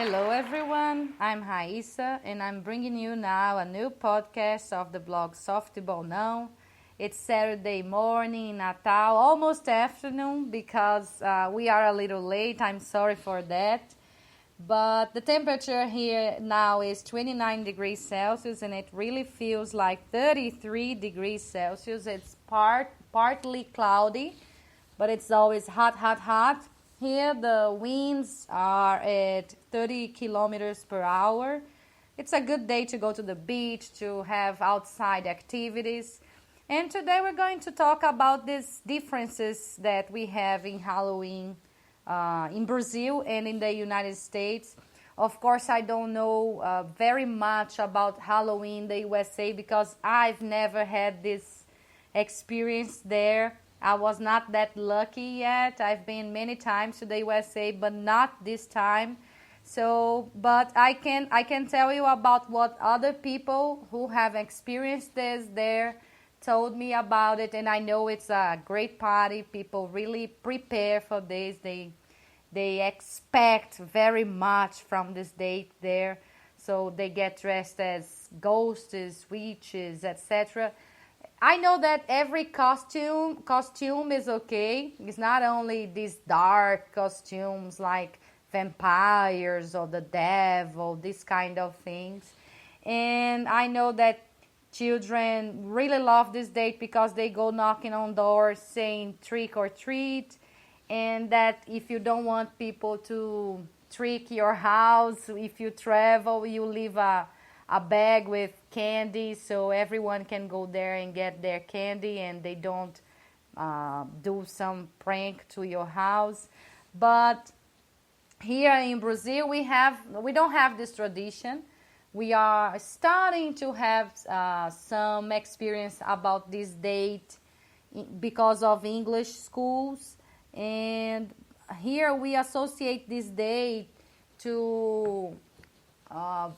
Hello, everyone. I'm Raissa, and I'm bringing you now a new podcast of the blog Softball Now. It's Saturday morning in Natal, almost afternoon, because we are a little late. I'm sorry for that. But the temperature here now is 29 degrees Celsius, and it really feels like 33 degrees Celsius. It's partly cloudy, but it's always hot, hot, hot. Here the winds are at 30 kilometers per hour. It's a good day to go to the beach, to have outside activities. And today we're going to talk about these differences that we have in Halloween in Brazil and in the United States. Of course, I don't know very much about Halloween in the USA because I've never had this experience there. I was not that lucky yet. I've been many times to the USA, but not this time. So, but I can tell you about what other people who have experienced this there told me about it, and I know it's a great party. People really prepare for this. They expect very much from this date there. So they get dressed as ghosts, witches, etc. I know that every costume is okay. It's not only these dark costumes like vampires or the devil, this kind of things. And I know that children really love this date because they go knocking on doors saying trick or treat, and that if you don't want people to trick your house, if you travel, you leave a bag with candy so everyone can go there and get their candy and they don't do some prank to your house. But here in Brazil we don't have this tradition. We are starting to have some experience about this date because of English schools, and here we associate this date to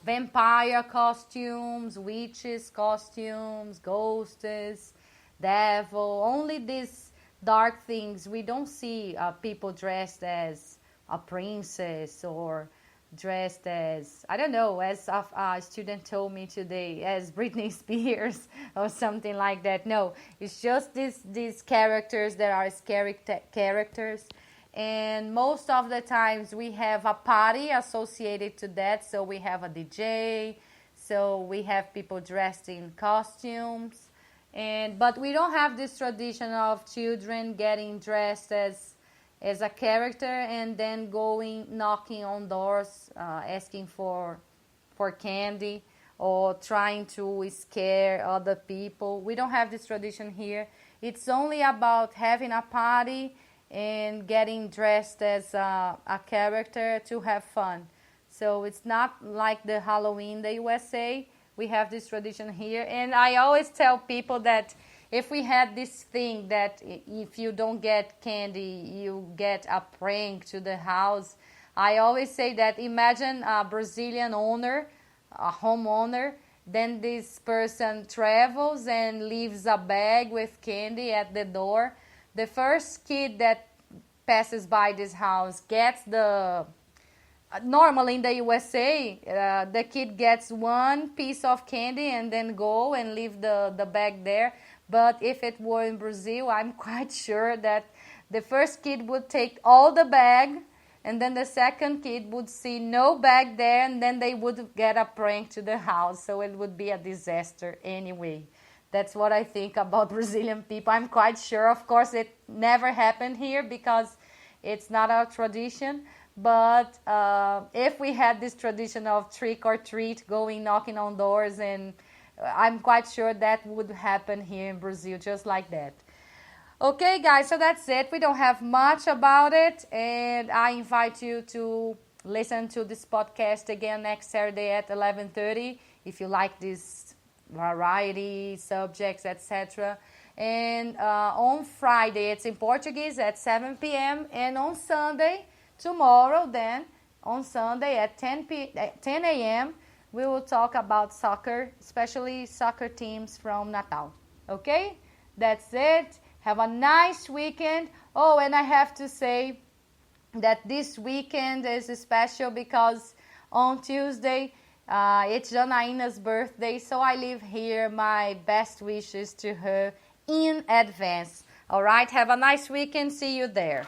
vampire costumes, witches costumes, ghosts, devil, only these dark things. We don't see people dressed as a princess or dressed as, I don't know, as a student told me today, as Britney Spears or something like that. No, it's just these characters that are scary characters. And most of the times we have a party associated to that. So we have a DJ, so we have people dressed in costumes. But we don't have this tradition of children getting dressed as a character and then going knocking on doors, asking for candy or trying to scare other people. We don't have this tradition here. It's only about having a party and getting dressed as a character to have fun. So it's not like the Halloween in the USA. We have this tradition here. And I always tell people that if we had this thing that if you don't get candy, you get a prank to the house, I always say that imagine a Brazilian owner, a homeowner, then this person travels and leaves a bag with candy at the door. The first kid that passes by this house gets normally in the USA, the kid gets one piece of candy and then go and leave the bag there. But if it were in Brazil, I'm quite sure that the first kid would take all the bag, and then the second kid would see no bag there, and then they would get a prank to the house. So it would be a disaster anyway. That's what I think about Brazilian people. I'm quite sure, of course, it never happened here because it's not our tradition. But if we had this tradition of trick or treat, going knocking on doors, and I'm quite sure that would happen here in Brazil, just like that. Okay, guys, so that's it. We don't have much about it, and I invite you to listen to this podcast again next Saturday at 11:30 if you like this variety, subjects, etc. And on Friday, it's in Portuguese at 7 p.m. And on Sunday, tomorrow, then, on Sunday at 10 a.m., we will talk about soccer, especially soccer teams from Natal. Okay? That's it. Have a nice weekend. Oh, and I have to say that this weekend is special because on Tuesday. It's Janaína's birthday, so I leave here my best wishes to her in advance. All right, have a nice weekend. See you there.